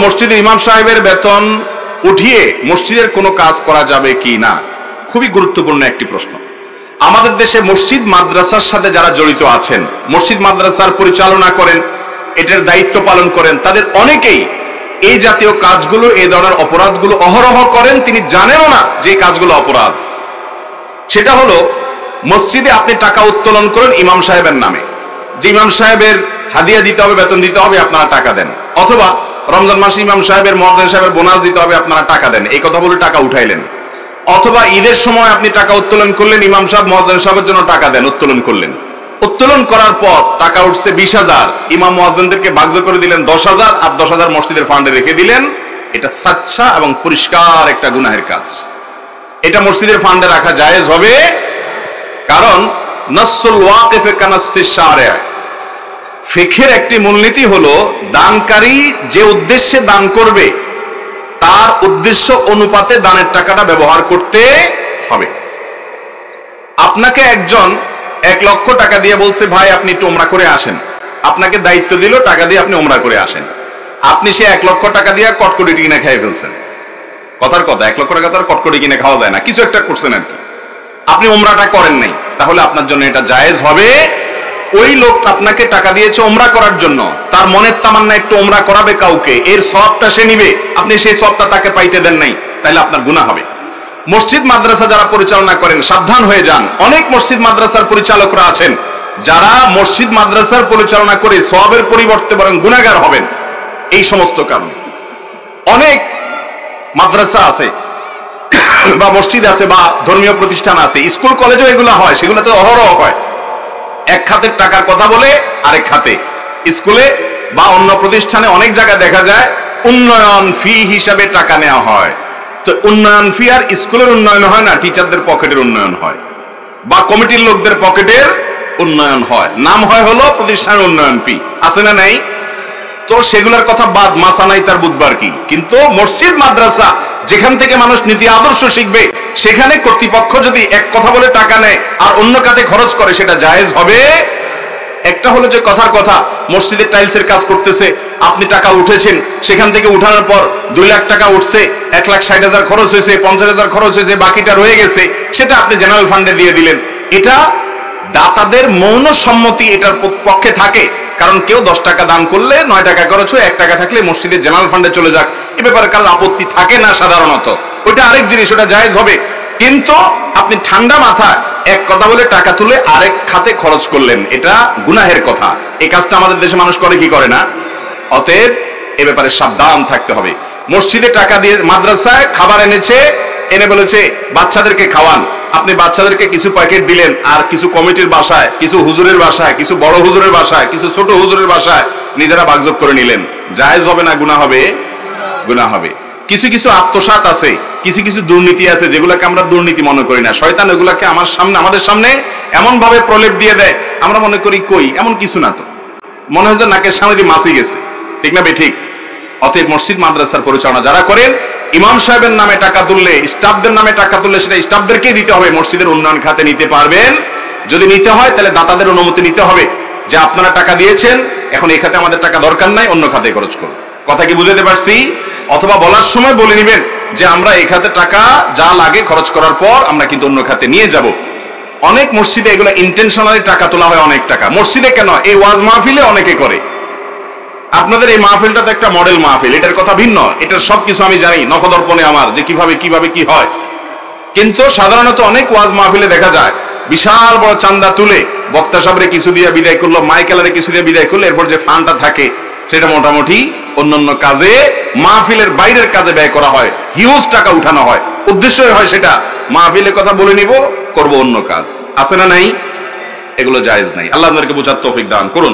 মসজিদের ইমাম সাহেবের বেতন উঠিয়ে মসজিদের কোনো কাজ করা যাবে কি না, খুবই গুরুত্বপূর্ণ একটি প্রশ্ন। আমাদের দেশে মসজিদ মাদ্রাসার সাথে যারা জড়িত আছেন, মসজিদ মাদ্রাসার পরিচালনা করেন, এটার দায়িত্ব পালন করেন, তাদের অনেকেই এই জাতীয় কাজগুলো, এই ধরনের অপরাধগুলো অহরহ করেন, তিনি জানেনও না যে কাজগুলো অপরাধ। সেটা হলো মসজিদে আপনি টাকা উত্তোলন করেন ইমাম সাহেবের নামে, যে ইমাম সাহেবের হাদিয়া দিতে হবে, বেতন দিতে হবে, আপনারা টাকা দেন। অথবা রমজান মাসে ইমাম সাহেবের, মুয়াজ্জিন সাহেবের বোনাস দিতে হবে, আপনারা টাকা দেন, এই কথা বলে টাকা উঠাইলেন। অথবা ঈদের সময় আপনি টাকা উত্তোলন করলেন, ইমাম সাহেব মুয়াজ্জিন সাহেবের জন্য টাকা দেন, উত্তোলন করলেন। উত্তোলন করার পর টাকা উঠছে 20,000, ইমাম মুয়াজ্জিনদেরকে ভাগ্য করে দিলেন 10,000, আর 10,000 মসজিদের ফান্ডে রেখে দিলেন। এটা সাচ্চা এবং পরিষ্কার একটা গুনাহের কাজ। এটা মসজিদের ফান্ডে রাখা জায়েজ হবে, কারণ নাসসুল ওয়াকিফে কানাসসিশ শারিআ, ফিকহের একটি মূলনীতি হলো দানকারী যে উদ্দেশ্যে দান করবে তার উদ্দেশ্য অনুপাতে দানের টাকাটা ব্যবহার করতে হবে। আপনাকে একজন 1 লক্ষ টাকা দিয়ে বলছে, ভাই আপনি একটু ওমরা করে আসেন, আপনাকে দায়িত্ব দিল টাকা দিয়ে আপনি ওমরা করে আসেন। আপনি সে 1 লক্ষ টাকা দিয়ে কটকটি কিনে খেয়ে ফেলছেন। কথার কথা, 1 লক্ষ টাকা তো আর কটকটি কিনে খাওয়া যায় না, কিছু একটা করছেন আর কি। আপনি ওমরাটা করেন নাই, তাহলে আপনার জন্য এটা জায়েজ হবে। ওই লোক আপনাকে টাকা দিয়েছে ওমরা করার জন্য, তার মনের তামান্না একটু ওমরা করাবে কাউকে, এর সওয়াবটা সে নিবে, আপনি সেই সওয়াবটা তাকে পাইতে দেন নাই, তাহলে আপনার গুনাহ হবে। মসজিদ মাদ্রাসা যারা পরিচালনা করেন সাবধান হয়ে যান। অনেক মসজিদ মাদ্রাসার পরিচালকরা আছেন যারা মসজিদ মাদ্রাসার পরিচালনা করে সওয়াবের পরিবর্তে বরং গুনাহগার হবেন। এই সমস্ত কারণে অনেক মাদ্রাসা আছে বা মসজিদ আছে বা ধর্মীয় প্রতিষ্ঠান আছে, স্কুল কলেজও এগুলো হয়, সেগুলোতে অহরহ হয়। এক খাতের টাকার কথা বলে আরেক খাতে, স্কুলে বা অন্য প্রতিষ্ঠানে অনেক জায়গায় দেখা যায় উন্নয়ন ফি হিসাবে টাকা নেওয়া হয়। তো উন্নয়ন ফি আর স্কুলের উন্নয়ন হয় না, টিচারদের পকেটের উন্নয়ন হয় বা কমিটির লোকদের পকেটের উন্নয়ন হয়, নাম হয় হলো প্রতিষ্ঠানের উন্নয়ন ফি, আছে না নাই? তো সেগুলোর কথা বাদ, মাসা নাই তার বুধবার কি। কিন্তু মসজিদ মাদ্রাসা যেখান থেকে মানুষ নীতি আদর্শ শিখবে, সেখানে কর্তৃপক্ষ যদি এক কথা বলে টাকা নেয় আর অন্য কাজে খরচ করে, সেটা জায়েজ হবে। একটা হলো যে কথার কথা, মসজিদের টাইলসের কাজ করতেছে, আপনি টাকা উঠেছেন, সেখান থেকে উঠানোর পর 2 লাখ টাকা উঠছে, 1,60,000 খরচ হয়েছে, 50,000 খরচ হয়েছে, বাকিটা রয়ে গেছে, সেটা আপনি জেনারেল ফান্ডে দিয়ে দিলেন। এটা দাতাদের মৌন সম্মতি এটার পক্ষে থাকে, কারণ কেউ 10 টাকা দান করলে 9 টাকা খরচ হয়, 1 টাকা থাকলে মসজিদের জেনারেল ফান্ডে চলে যাক, এ ব্যাপারে কারণ আপত্তি থাকে না সাধারণত। ওইটা আরেক জিনিস, ওটা জায়েজ হবে। কিন্তু আপনি ঠান্ডা মাথা এক কথা বলে টাকা তুলে আরেক খাতে খরচ করলেন, এটা গুনাহের কথা। এই কাজটা আমাদের দেশে মানুষ করে কি করে না? অতএব এ ব্যাপারে সাবধান থাকতে হবে। মসজিদে টাকা দিয়ে মাদ্রাসায় খাবার এনেছে, এনে বলেছে বাচ্চাদেরকে খাওয়ান, আপনি বাচ্চাদেরকে কিছু প্যাকেট দিলেন, আর কিছু কমিটির বাসায়, কিছু হুজুরের বাসায়, কিছু বড় হুজুরের বাসায়, কিছু ছোট হুজুরের বাসায় নিজেরা ভাগযোগ করে নিলেন। জায়েজ হবে না গুনাহ হবে? গুনাহ হবে। কিছু কিছু আত্মসাৎ আছে, কিছু কিছু দুর্নীতি আছে, যেগুলোকে আমরা দুর্নীতি মনে করি না। শয়তান এগুলাকে আমাদের সামনে এমন ভাবে প্রলেপ দিয়ে দেয়, আমরা মনে করি কই এমন কিছু না, তো মনে হয় যে নাকের সামনে দিয়ে মাছি গেছে, ঠিক না বেঠিক? অতএব মসজিদ মাদ্রাসার পরিচালনা যারা করেন, ইমাম সাহেবের নামে টাকা তুললে, স্টাফদের নামে টাকা তুললে সেটা স্টাফদেরকেই দিতে হবে। মসজিদের উন্নয়ন খাতে নিতে পারবেন, যদি নিতে হয় তাহলে দাতাদের অনুমতি নিতে হবে যে আপনারা টাকা দিয়েছেন, এখন এই খাতে আমাদের টাকা দরকার নাই, অন্য খাতে খরচ করুন। কথা কি বুঝাতে পারছি? অথবা বলার সময় বলে নিবেন যে আমরা এই খাতে টাকা যা লাগে খরচ করার পর আমরা কিন্তু অন্য খাতে নিয়ে যাব। অনেক মসজিদে এগুলো ইন্টেনশনালি টাকা তোলা হয়, অনেক টাকা। মসজিদে কেন, এই ওয়াজ মাহফিলে অনেকে করে। আপনাদের এই মাহফিলটা তো একটা মডেল মাহফিল, এটার কথা ভিন্ন, এটার সবকিছু আমি জানি নখদর্পণে আমার, যে কিভাবে কি হয়। কিন্তু সাধারণত অনেক ওয়াজ মাহফিলে দেখা যায় বিশাল বড় চান্দা তুলে বক্তা সাহেবরে কিছু দিয়ে বিদায় করলো, মাইকেলারে কিছু দিয়ে বিদায় করলো, এরপর যে ফান্ডটা থাকে সেটা মোটামুটি অন্যান্য কাজে, মাহফিলের বাইরের কাজে ব্যয় করা হয়, হিউজ টাকা উঠানো হয়। উদ্দেশ্যই হয় সেটা মাহফিলের কথা বলে নিব, করব অন্য কাজ। আছে না নাই? এগুলো জায়েজ নাই। আল্লাহ আপনাদেরকে বোঝার তৌফিক দান করুন।